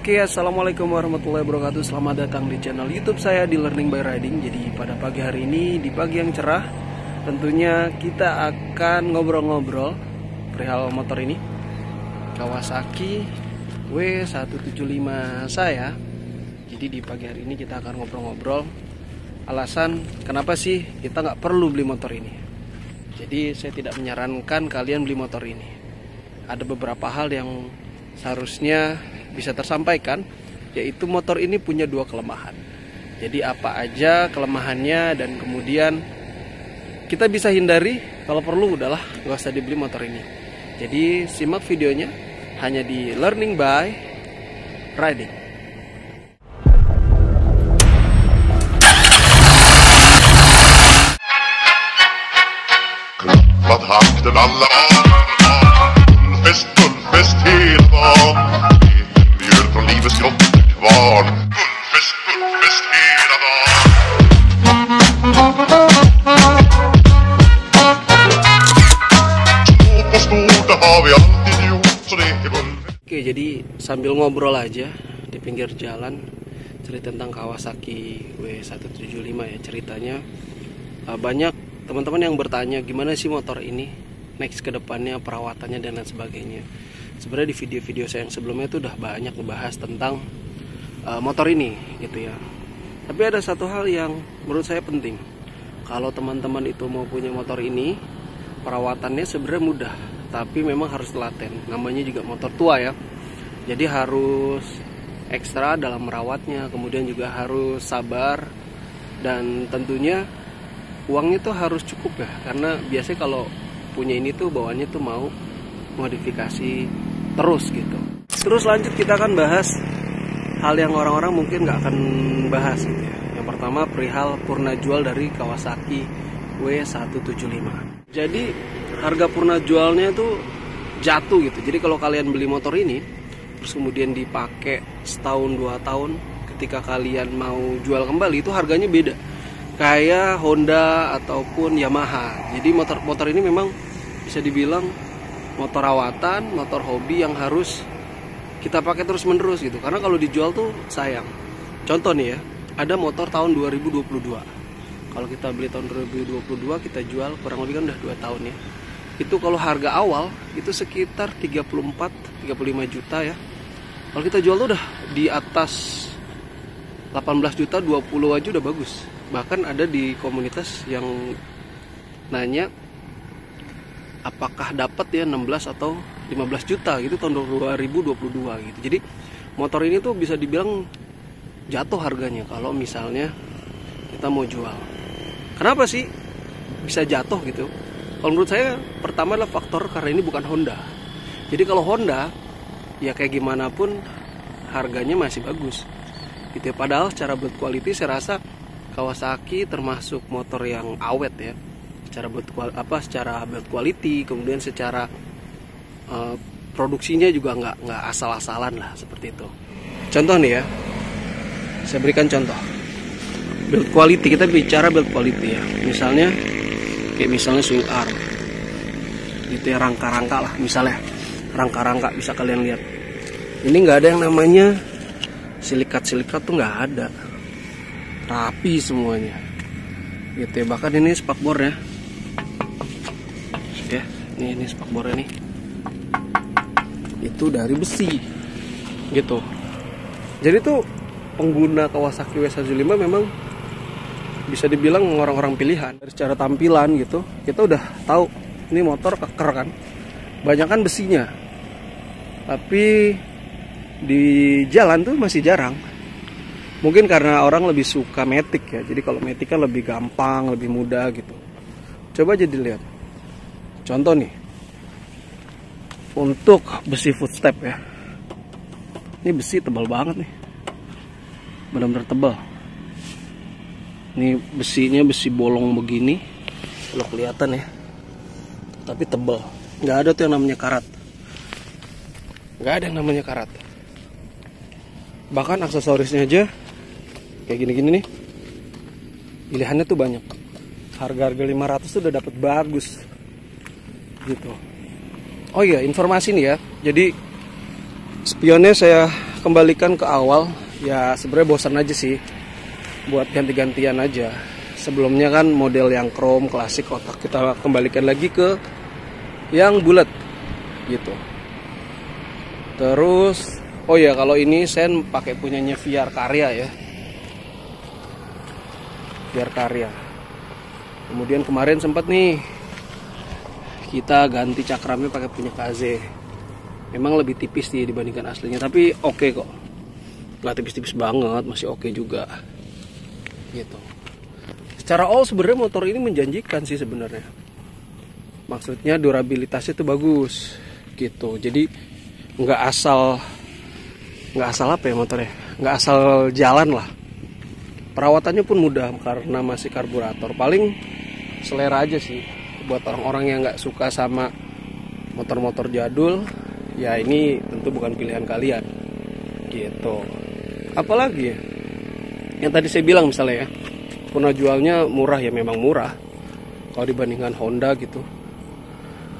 Oke, assalamualaikum warahmatullahi wabarakatuh. Selamat datang di channel YouTube saya di Learning by Riding. Jadi pada pagi hari ini, di pagi yang cerah, tentunya kita akan ngobrol-ngobrol perihal motor ini, Kawasaki W175 saya. Jadi di pagi hari ini kita akan ngobrol-ngobrol alasan kenapa sih kita nggak perlu beli motor ini. Jadi saya tidak menyarankan kalian beli motor ini. Ada beberapa hal yang seharusnya bisa tersampaikan, yaitu motor ini punya dua kelemahan. Jadi apa aja kelemahannya, dan kemudian kita bisa hindari. Kalau perlu udahlah gak usah dibeli motor ini. Jadi simak videonya hanya di Learning by Riding. Takten alla Bullfest hela dagen. Mjöl från livets grottekvarn. Bullfest hela dagen. Stå på stort, det har vi alltid gjort. Så det är bullfest. Oke, jadi sambil ngobrol aja di pinggir jalan, cerita tentang Kawasaki W175 ya. Ceritanya banyak teman-teman yang bertanya gimana sih motor ini next ke depannya, perawatannya dan lain sebagainya. Sebenarnya di video-video saya yang sebelumnya itu udah banyak ngebahas tentang motor ini gitu ya. Tapi ada satu hal yang menurut saya penting. Kalau teman-teman itu mau punya motor ini, perawatannya sebenarnya mudah, tapi memang harus telaten. Namanya juga motor tua ya. Jadi harus ekstra dalam merawatnya, kemudian juga harus sabar, dan tentunya uangnya tuh harus cukup ya, karena biasanya kalau punya ini tuh bawaannya tuh mau modifikasi terus gitu. Terus lanjut kita akan bahas hal yang orang-orang mungkin nggak akan bahas gitu ya. Yang pertama perihal purna jual dari Kawasaki W175. Jadi harga purna jualnya tuh jatuh gitu. Jadi kalau kalian beli motor ini terus kemudian dipakai setahun 2 tahun, ketika kalian mau jual kembali itu harganya beda, kayak Honda ataupun Yamaha. Jadi motor ini memang bisa dibilang motor rawatan, motor hobi yang harus kita pakai terus menerus gitu. Karena kalau dijual tuh sayang. Contoh nih ya, ada motor tahun 2022. Kalau kita beli tahun 2022, kita jual kurang lebih kan udah 2 tahun ya. Itu kalau harga awal itu sekitar 34-35 juta ya. Kalau kita jual tuh udah di atas 18 juta, 20 aja udah bagus. Bahkan ada di komunitas yang nanya apakah dapat ya 16 atau 15 juta gitu tahun 2022 gitu. Jadi motor ini tuh bisa dibilang jatuh harganya kalau misalnya kita mau jual. Kenapa sih bisa jatuh gitu? Kalau menurut saya pertama adalah faktor karena ini bukan Honda. Jadi kalau Honda ya kayak gimana pun harganya masih bagus gitu ya. Padahal secara build quality saya rasa Kawasaki termasuk motor yang awet ya, secara build quality, kemudian secara produksinya juga nggak asal-asalan lah seperti itu. Contoh nih ya, saya berikan contoh build quality. Kita bicara build quality ya, misalnya swing arm gitu ya, rangka-rangka lah, misalnya rangka-rangka bisa kalian lihat. Ini nggak ada yang namanya silikat-silikat tuh nggak ada, rapi semuanya gitu ya. Bahkan ini spakbor ya, ini spakbornya nih itu dari besi gitu. Jadi tuh pengguna Kawasaki W175 memang bisa dibilang orang-orang pilihan. Dari secara tampilan gitu kita udah tahu ini motor keker kan, banyak kan besinya, tapi di jalan tuh masih jarang. Mungkin karena orang lebih suka matic ya. Jadi kalau matic kan lebih gampang, lebih mudah gitu. Coba aja dilihat. Contoh nih, untuk besi footstep ya. Ini besi tebal banget nih, benar-benar tebal. Ini besinya besi bolong begini, kalau kelihatan ya. Tapi tebal. Nggak ada tuh yang namanya karat. Nggak ada yang namanya karat. Bahkan aksesorisnya aja kayak gini-gini nih, pilihannya tuh banyak. Harga-harga 500 tuh udah dapet bagus gitu. Oh iya, informasi nih ya. Jadi spionnya saya kembalikan ke awal, ya sebenarnya bosan aja sih buat ganti-gantian aja. Sebelumnya kan model yang chrome klasik kotak, kita kembalikan lagi ke yang bulat gitu. Terus oh ya, kalau ini saya pakai punyanya VR Karya ya, VR Karya. Kemudian kemarin sempat nih kita ganti cakramnya pakai punya KZ. Memang lebih tipis sih dibandingkan aslinya, tapi oke kok, nggak tipis-tipis banget, masih oke juga gitu. Secara all sebenarnya motor ini menjanjikan sih sebenarnya. Maksudnya durabilitasnya itu bagus gitu. Jadi nggak asal apa ya motornya, nggak asal jalan lah. Perawatannya pun mudah karena masih karburator. Paling selera aja sih buat orang-orang yang nggak suka sama motor-motor jadul. Ya ini tentu bukan pilihan kalian gitu. Apalagi ya, yang tadi saya bilang misalnya ya, puna jualnya murah ya, memang murah kalau dibandingkan Honda gitu.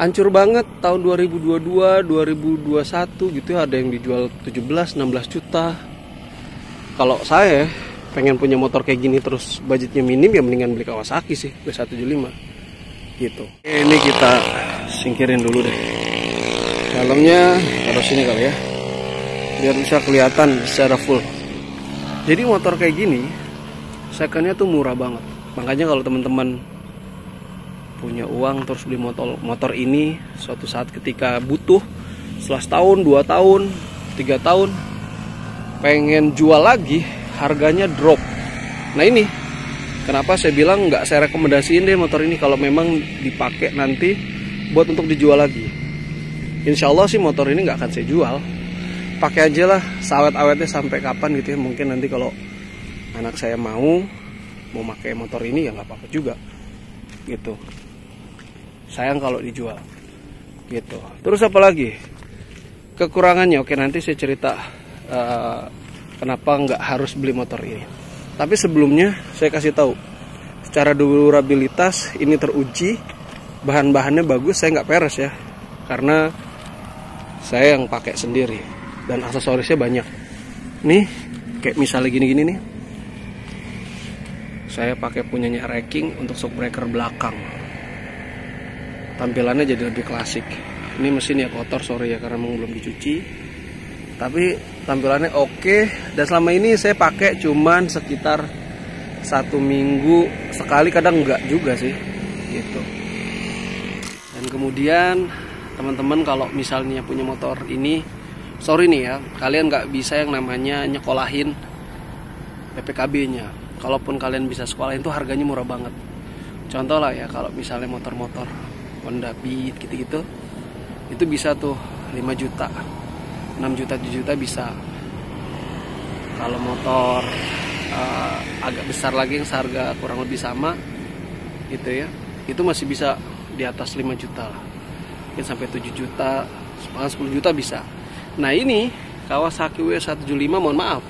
Hancur banget tahun 2022, 2021 gitu ya, ada yang dijual 17, 16 juta. Kalau saya pengen punya motor kayak gini terus budgetnya minim, ya mendingan beli Kawasaki sih, W175 gitu. Ini kita singkirin dulu deh. Dalamnya taruh sini kali ya, biar bisa kelihatan secara full. Jadi motor kayak gini secondnya tuh murah banget. Makanya kalau teman-teman punya uang terus beli motor ini, suatu saat ketika butuh setelah setahun, 2 tahun, 3 tahun pengen jual lagi, harganya drop. Nah ini kenapa saya bilang nggak saya rekomendasiin deh motor ini kalau memang dipakai nanti buat untuk dijual lagi. Insya Allah sih motor ini nggak akan saya jual, pakai aja lah sawet-awetnya sampai kapan gitu ya. Mungkin nanti kalau anak saya mau pakai motor ini ya nggak apa-apa juga gitu. Sayang kalau dijual gitu. Terus apa lagi kekurangannya? Oke, nanti saya cerita kenapa nggak harus beli motor ini. Tapi sebelumnya saya kasih tahu, secara durabilitas ini teruji, bahan-bahannya bagus. Saya nggak peres ya, karena saya yang pakai sendiri dan aksesorisnya banyak. Nih kayak misalnya gini-gini nih, saya pakai punyanya Racking untuk shockbreaker belakang. Tampilannya jadi lebih klasik. Ini mesin ya kotor, sorry ya karena memang belum dicuci. Tapi tampilannya oke. Dan selama ini saya pakai cuman sekitar 1 minggu sekali, kadang enggak juga sih gitu. Dan kemudian teman-teman kalau misalnya punya motor ini, sorry nih ya, kalian nggak bisa yang namanya nyekolahin PPKB-nya. Kalaupun kalian bisa sekolahin itu harganya murah banget. Contoh lah ya, kalau misalnya motor-motor Honda Beat gitu-gitu, itu bisa tuh 5 juta, 6 juta, 7 juta bisa. Kalau motor agak besar lagi yang seharga kurang lebih sama gitu ya, itu masih bisa di atas 5 juta lah, mungkin sampai 7 juta, 10 juta bisa. Nah ini Kawasaki W175, mohon maaf,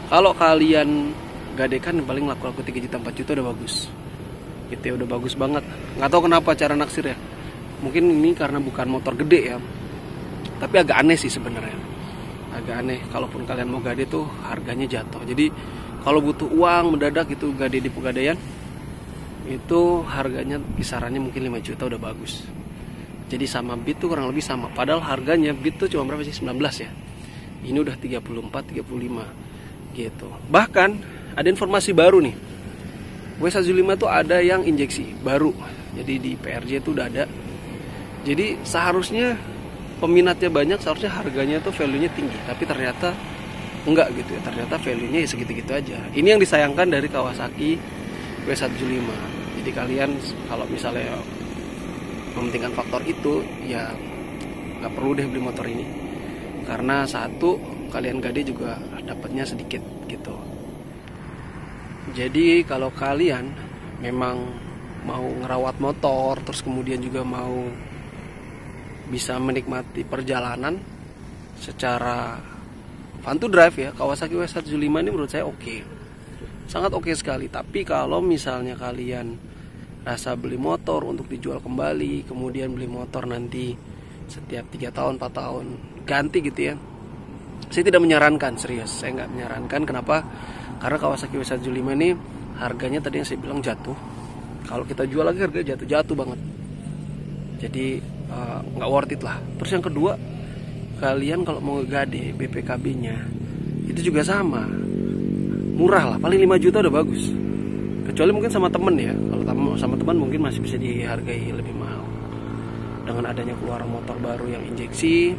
kalau kalian gadekan paling laku-laku 3 juta, 4 juta udah bagus gitu ya, udah bagus banget. Nggak tahu kenapa cara naksir ya, mungkin ini karena bukan motor gede ya, tapi agak aneh sih sebenarnya, agak aneh. Kalaupun kalian mau gade tuh harganya jatuh. Jadi kalau butuh uang mendadak itu gade di Pegadaian, itu harganya kisarannya mungkin 5 juta udah bagus. Jadi sama Beat tuh kurang lebih sama, padahal harganya Beat tuh cuma berapa sih, 19 ya, ini udah 34, 35 gitu. Bahkan ada informasi baru nih, W175 tuh ada yang injeksi baru, jadi di PRJ tuh udah ada. Jadi seharusnya peminatnya banyak, seharusnya harganya tuh value-nya tinggi, tapi ternyata enggak gitu ya, ternyata value-nya ya segitu-gitu aja. Ini yang disayangkan dari Kawasaki W175. Jadi kalian kalau misalnya mementingkan faktor itu, ya nggak perlu deh beli motor ini, karena satu, kalian gade juga dapatnya sedikit gitu. Jadi kalau kalian memang mau ngerawat motor, terus kemudian juga mau bisa menikmati perjalanan secara fun to drive ya, Kawasaki W175 ini menurut saya oke, sangat oke sekali. Tapi kalau misalnya kalian rasa beli motor untuk dijual kembali, kemudian beli motor nanti setiap 3 tahun, 4 tahun ganti gitu ya, Saya tidak menyarankan, serius, saya nggak menyarankan. Kenapa? Karena Kawasaki W175 ini harganya tadi yang saya bilang jatuh. Kalau kita jual lagi harganya jatuh banget. Jadi nggak worth it lah. Terus yang kedua, kalian kalau mau ngegade BPKB-nya itu juga sama, murah lah, paling 5 juta udah bagus. Kecuali mungkin sama temen ya. Kalau sama teman mungkin masih bisa dihargai lebih mahal. Dengan adanya keluar motor baru yang injeksi,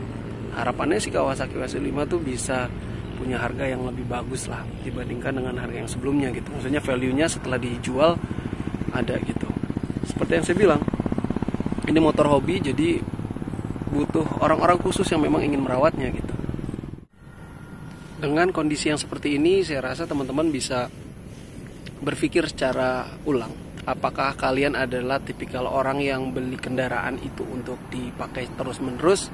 harapannya sih Kawasaki W175 tuh bisa punya harga yang lebih bagus lah dibandingkan dengan harga yang sebelumnya gitu. Maksudnya value-nya setelah dijual ada gitu. Seperti yang saya bilang, ini motor hobi, jadi butuh orang-orang khusus yang memang ingin merawatnya gitu. Dengan kondisi yang seperti ini, saya rasa teman-teman bisa berpikir secara ulang. Apakah kalian adalah tipikal orang yang beli kendaraan itu untuk dipakai terus-menerus,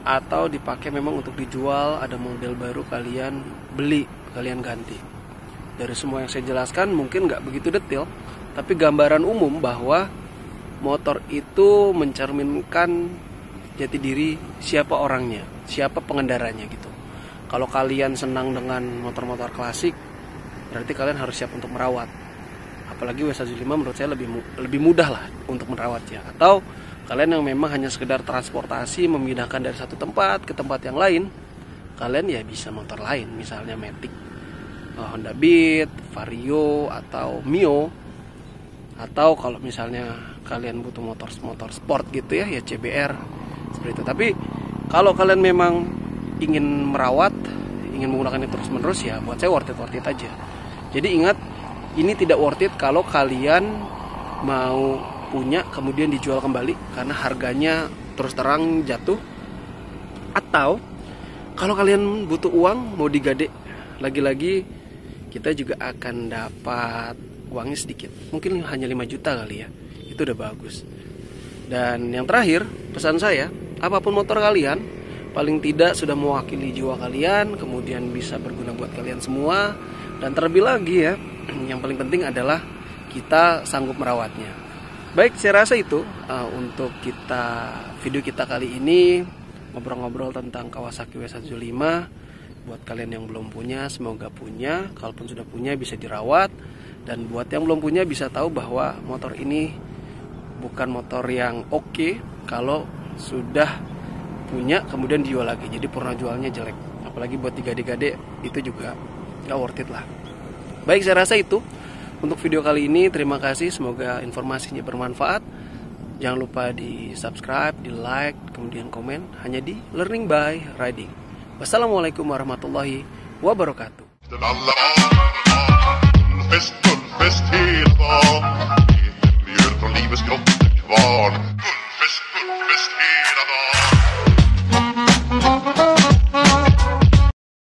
atau dipakai memang untuk dijual, ada model baru kalian beli, kalian ganti. Dari semua yang saya jelaskan mungkin nggak begitu detail, tapi gambaran umum bahwa motor itu mencerminkan jati diri siapa orangnya, siapa pengendaranya gitu. Kalau kalian senang dengan motor-motor klasik, berarti kalian harus siap untuk merawat. Apalagi W175 menurut saya lebih mudah lah untuk merawatnya. Atau kalian yang memang hanya sekedar transportasi, memindahkan dari satu tempat ke tempat yang lain, kalian ya bisa motor lain, misalnya Matic, Honda Beat, Vario, atau Mio. Atau kalau misalnya kalian butuh motor sport gitu ya CBR seperti itu. Tapi kalau kalian memang ingin merawat, ingin menggunakannya terus-menerus, ya buat saya worth it aja. Jadi ingat, ini tidak worth it kalau kalian mau punya kemudian dijual kembali karena harganya terus terang jatuh. Atau kalau kalian butuh uang mau digade, lagi-lagi kita juga akan dapat uangnya sedikit, mungkin hanya 5 juta kali ya, itu udah bagus. Dan yang terakhir, pesan saya, apapun motor kalian, paling tidak sudah mewakili jiwa kalian, kemudian bisa berguna buat kalian semua. Dan terlebih lagi ya, yang paling penting adalah kita sanggup merawatnya. Baik, saya rasa itu untuk video kita kali ini, ngobrol-ngobrol tentang Kawasaki W175. Buat kalian yang belum punya, semoga punya. Kalaupun sudah punya, bisa dirawat. Dan buat yang belum punya, bisa tahu bahwa motor ini bukan motor yang oke kalau sudah punya kemudian dijual lagi. Jadi purna jualnya jelek. Apalagi buat digade-gade, itu juga gak worth it lah. Baik, saya rasa itu untuk video kali ini. Terima kasih, semoga informasinya bermanfaat. Jangan lupa di subscribe, di like, kemudian komen hanya di Learning by Riding. Wassalamualaikum warahmatullahi wabarakatuh. Fest hela dagen. Mjöl från livets grottor kvar. Fullfest hela